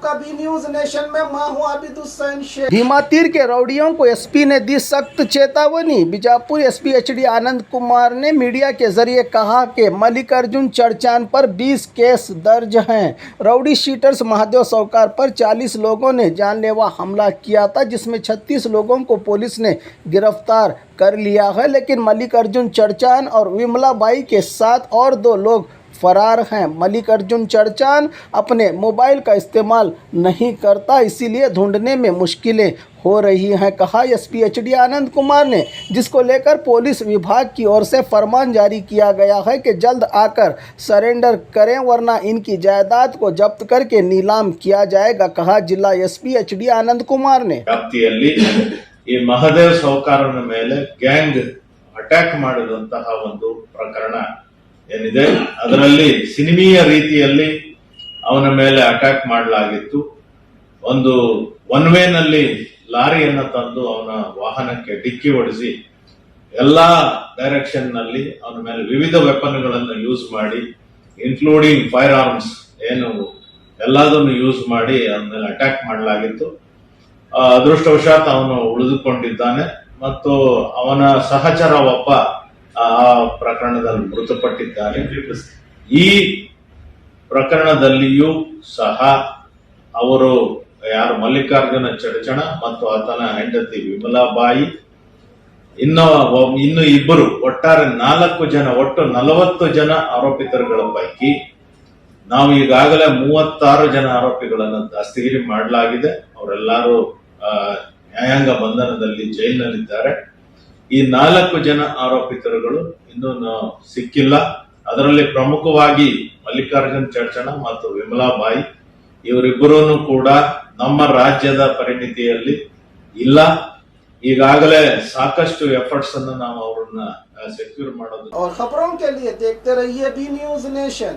आपका B news nation में मैं हूं आबिद हुसैन शेख। भीमा तीर के रौडियों को एसपी ने दी सख्त चेतावनी। बीजापुर एसपी एचडी आनंद कुमार ने मीडिया के जरिए कहा कि मल्लिकार्जुन चढ़चान पर 20 केस दर्ज हैं। रौडी शीटर्स महादेव सौकार पर 40 लोगों ने जानलेवा हमला किया था, जिसमें 36 लोगों को पुलिस ने गिरफ्तार कर लिया है, लेकिन मल्लिकार्जुन चढ़चान और विमला बाई के साथ और 2 लोग फरार हैं। मल्लिकार्जुन चढ़चान अपने मोबाइल का इस्तेमाल नहीं करता, इसीलिए ढूंढने में मुश्किलें हो रही हैं, कहा एसपी एचडी आनंद कुमार ने, जिसको लेकर पुलिस विभाग की ओर से फरमान जारी किया गया है कि जल्द आकर सरेंडर करें, वरना इनकी जायदाद को जब्त करके नीलाम किया जाएगा, कहा जिला एसपी एचडी आनंद कुमार ने। ಈ ಮಹದೇವ್ ಸೌಕಾರನ ಮೇಲೆ ಗ್ಯಾಂಗ್ ಅಟ್ಯಾಕ್ ಮಾಡಿದಂತಹ ಒಂದು ಪ್ರಕರಣ ಏನಿದೆ, ಅದರಲ್ಲಿ ಸಿನಿಮೀಯ ರೀತಿಯಲ್ಲಿ ಅವನ ಮೇಲೆ ಅಟ್ಯಾಕ್ ಮಾಡಲಾಗಿತ್ತು. ಒಂದು ಒನ್ ವೇ ನಲ್ಲಿ ಲಾರಿಯನ್ನು ತಂದು ಅವನ ವಾಹನಕ್ಕೆ ಡಿಕ್ಕಿ ಹೊಡೆಸಿ ಎಲ್ಲಾ ಡೈರೆಕ್ಷನ್ ನಲ್ಲಿ ಅವನ ಮೇಲೆ ವಿವಿಧ ವೆಪನ್ಗಳನ್ನು ಯೂಸ್ ಮಾಡಿ, ಇನ್ಕ್ಲೂಡಿಂಗ್ ಫೈರ್ ಆರ್ಮ್ಸ್ ಏನು ಎಲ್ಲದನ್ನು ಯೂಸ್ ಮಾಡಿ ಅವನ ಮೇಲೆ ಅಟ್ಯಾಕ್ ಮಾಡಲಾಗಿತ್ತು. ಅದೃಷ್ಟವಶಾತ್ ಅವನು ಉಳಿದುಕೊಂಡಿದ್ದಾನೆ ಮತ್ತು ಅವನ ಸಹಚರ ಒಬ್ಬ ಆ ಪ್ರಕರಣದಲ್ಲಿ ಮೃತಪಟ್ಟಿದ್ದಾನೆ. ಈ ಪ್ರಕರಣದಲ್ಲಿಯೂ ಸಹ ಅವರು ಯಾರು ಮಲ್ಲಿಕಾರ್ಜುನ ಚಡಚಣ ಮತ್ತು ಆತನ ಹೆಂಡತಿ ವಿಮಲಾಬಾಯಿ ಇನ್ನು ಇಬ್ಬರು, ಒಟ್ಟಾರೆ 4 ಜನ, ಒಟ್ಟು 40 ಜನ ಆರೋಪಿತರುಗಳ ಪೈಕಿ ನಾವು ಈಗಾಗಲೇ 36 ಜನ ಆರೋಪಿಗಳನ್ನು ದಸ್ತಗಿರಿ ಮಾಡಲಾಗಿದೆ. ಅವರೆಲ್ಲರೂ ನ್ಯಾಯಾಂಗ ಬಂಧನದಲ್ಲಿ ಜೈಲಿನಲ್ಲಿದ್ದಾರೆ. ಈ 4 ಜನ ಆರೋಪಿತರುಗಳು ಇನ್ನೂ ಸಿಕ್ಕಿಲ್ಲ. ಅದರಲ್ಲಿ ಪ್ರಮುಖವಾಗಿ ಮಲ್ಲಿಕಾರ್ಜುನ್ ಚಡ್ಚಣ ಮತ್ತು ವಿಮಲಾಬಾಯಿ, ಇವರಿಬ್ಬರೂ ಕೂಡ ನಮ್ಮ ರಾಜ್ಯದ ಪರಿಮಿತಿಯಲ್ಲಿ ಇಲ್ಲ. ಈಗಾಗಲೇ ಸಾಕಷ್ಟು ಎಫರ್ಟ್ಸ್ ಅನ್ನು ನಾವು ಅವರನ್ನ ಸೆಕ್ಯೂರ್ ಮಾಡೋದು. और खबरों के लिए देखते रहिए बी न्यूज नेशन।